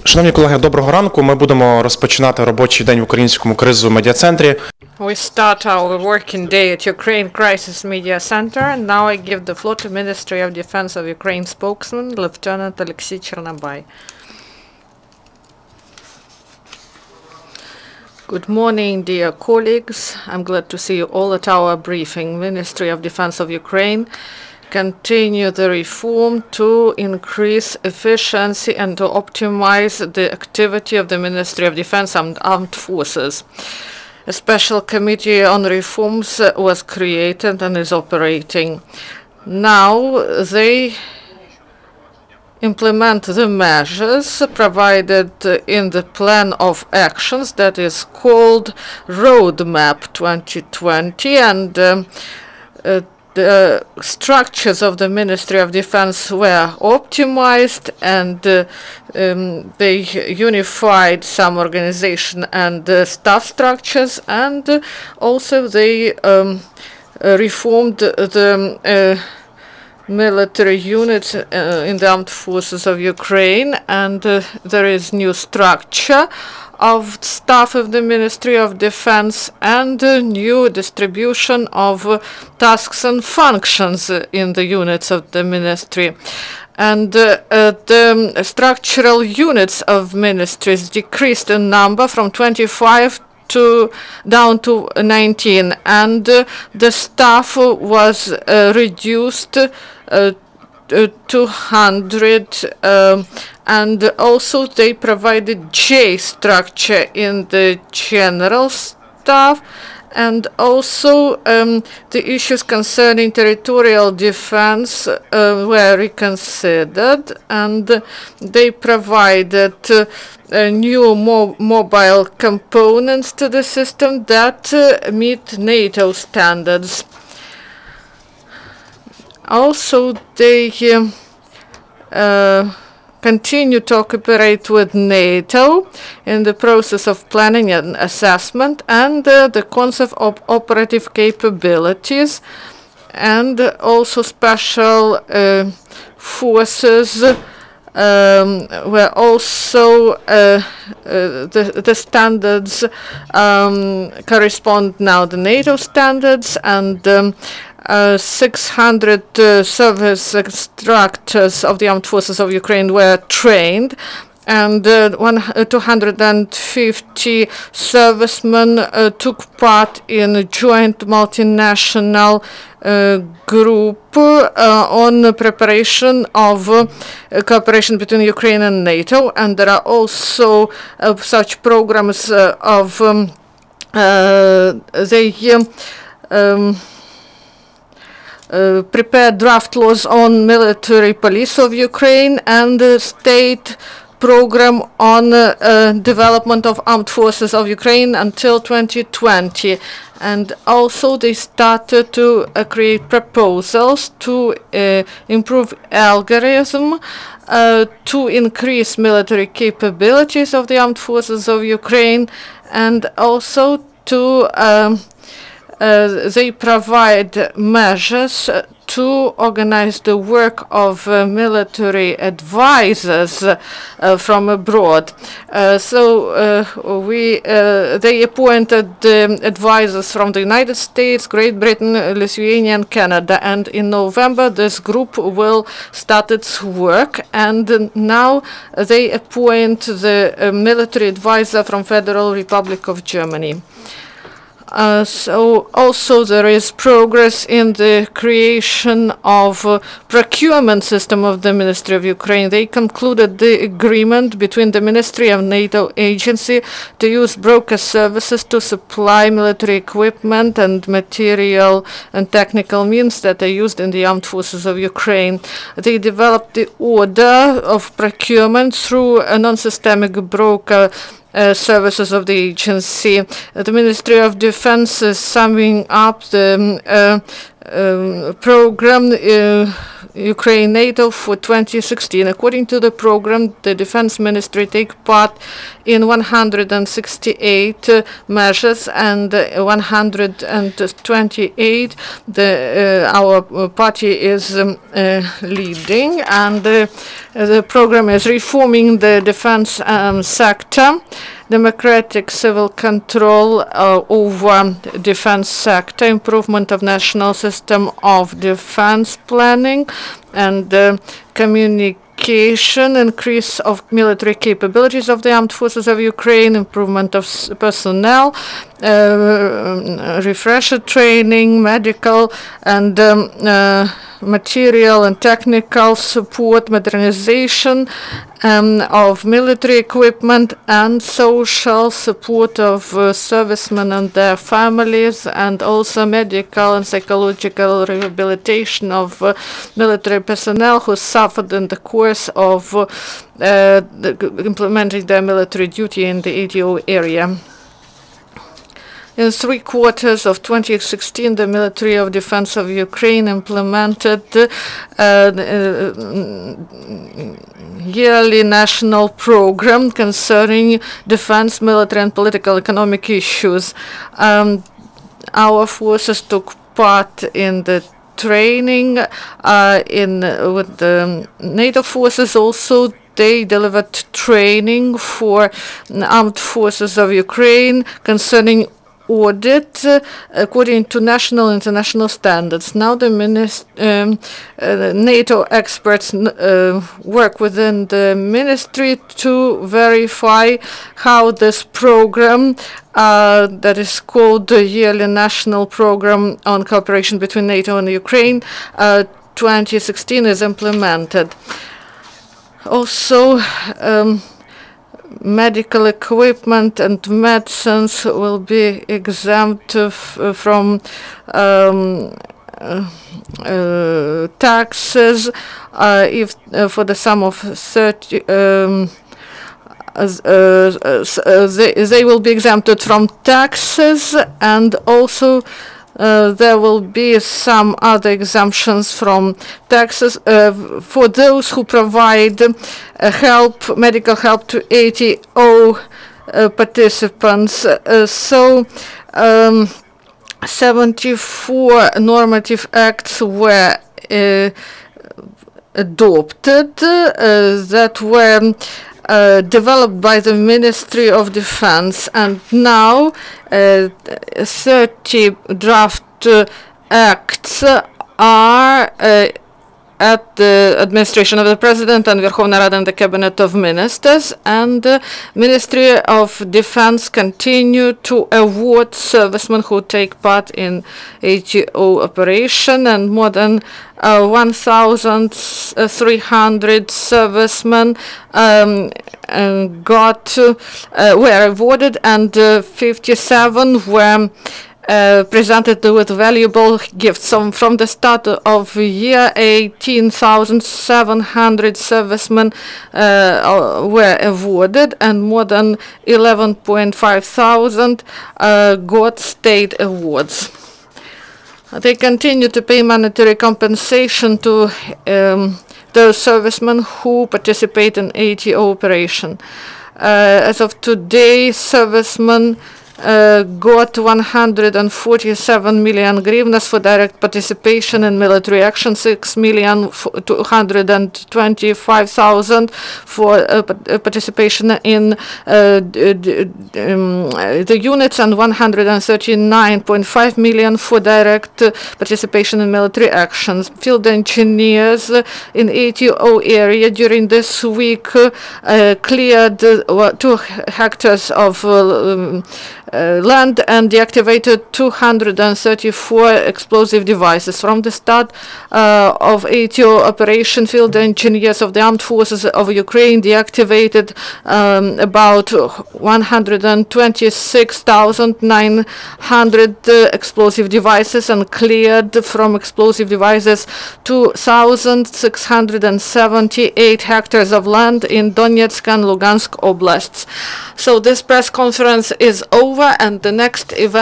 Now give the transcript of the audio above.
Шановні колеги, доброго ранку. Ми будемо розпочинати робочий день в Українському кризовому медіа-центрі. We start our working day at Ukraine Crisis Media Center. And now I give the floor to Ministry of Defense of Ukraine spokesman, Lieutenant Oleksiy Chernobay. Good morning, dear colleagues. I'm glad to see you all at our briefing. Ministry of Defense of Ukraine continue the reform to increase efficiency and to optimize the activity of the Ministry of Defense and Armed Forces. A special committee on reforms was created and is operating. Now they implement the measures provided in the plan of actions that is called Roadmap 2020, and the structures of the Ministry of Defense were optimized, and they unified some organization and staff structures, and also they reformed the military units in the armed forces of Ukraine, and there is new structure of staff of the Ministry of Defense and new distribution of tasks and functions in the units of the ministry. And the structural units of ministries decreased in number from 25 down to 19, and the staff was reduced 200, and also they provided J structure in the general staff, and also the issues concerning territorial defense were reconsidered, and they provided new mobile components to the system that meet NATO standards. Also, they continue to cooperate with NATO in the process of planning and assessment, and the concept of operative capabilities, and also special forces where also the standards correspond now to NATO standards, and 600 service instructors of the armed forces of Ukraine were trained, and 250 servicemen took part in a joint multinational group on preparation of cooperation between Ukraine and NATO, and there are also such programs of prepare draft laws on military police of Ukraine, and the state program on development of armed forces of Ukraine until 2020. And also they started to create proposals to improve algorithm to increase military capabilities of the armed forces of Ukraine, and also to they provide measures to organize the work of military advisors from abroad. They appointed advisors from the United States, Great Britain, Lithuania, and Canada. And in November, this group will start its work. And now they appoint the military advisor from Federal Republic of Germany. Also there is progress in the creation of procurement system of the Ministry of Ukraine. They concluded the agreement between the Ministry and NATO agency to use broker services to supply military equipment and material and technical means that are used in the armed forces of Ukraine. They developed the order of procurement through a non-systemic broker services of the agency. The Ministry of Defense is summing up the program Ukraine NATO for 2016. According to the program, the Defense Ministry take part in 168 measures, and 128 our party is leading, and the program is reforming the defense sector, democratic civil control over defense sector, improvement of national system of defense planning, and communication, increase of military capabilities of the armed forces of Ukraine, improvement of personnel, refresher training, medical and material and technical support, modernization of military equipment, and social support of servicemen and their families, and also medical and psychological rehabilitation of military personnel who suffered in the course of implementing their military duty in the ADO area. In 3 quarters of 2016, the Military of Defense of Ukraine implemented yearly national program concerning defense, military and political economic issues. Our forces took part in the training with the NATO forces also. They delivered training for armed forces of Ukraine concerning audit according to national and international standards. Now the NATO experts work within the ministry to verify how this program that is called the Yearly National Program on Cooperation between NATO and Ukraine 2016 is implemented. Also, medical equipment and medicines will be exempt from taxes if for the sum of 30. They will be exempted from taxes, and also there will be some other exemptions from taxes for those who provide medical help to ATO participants. 74 normative acts were adopted that were developed by the Ministry of Defense, and now 30 draft acts are at the administration of the President and Verkhovna Rada and the Cabinet of Ministers, and the Ministry of Defense continue to award servicemen who take part in ATO operation, and more than 1,300 servicemen were awarded, and 57 were presented with valuable gifts. From the start of the year, 18,700 servicemen were awarded, and more than 11,500 got state awards. They continue to pay monetary compensation to those servicemen who participate in ATO operation. As of today, servicemen got 147 million hryvnias for direct participation in military action, 6,225,000 for participation in the units, and 139.5 million for direct participation in military actions. Field engineers in ATO area during this week cleared 2 hectares of land and deactivated 234 explosive devices. From the start of ATO operation, field engineers of the armed forces of Ukraine deactivated about 126,900 explosive devices and cleared from explosive devices 2,678 hectares of land in Donetsk and Lugansk oblasts. So this press conference is over, and the next event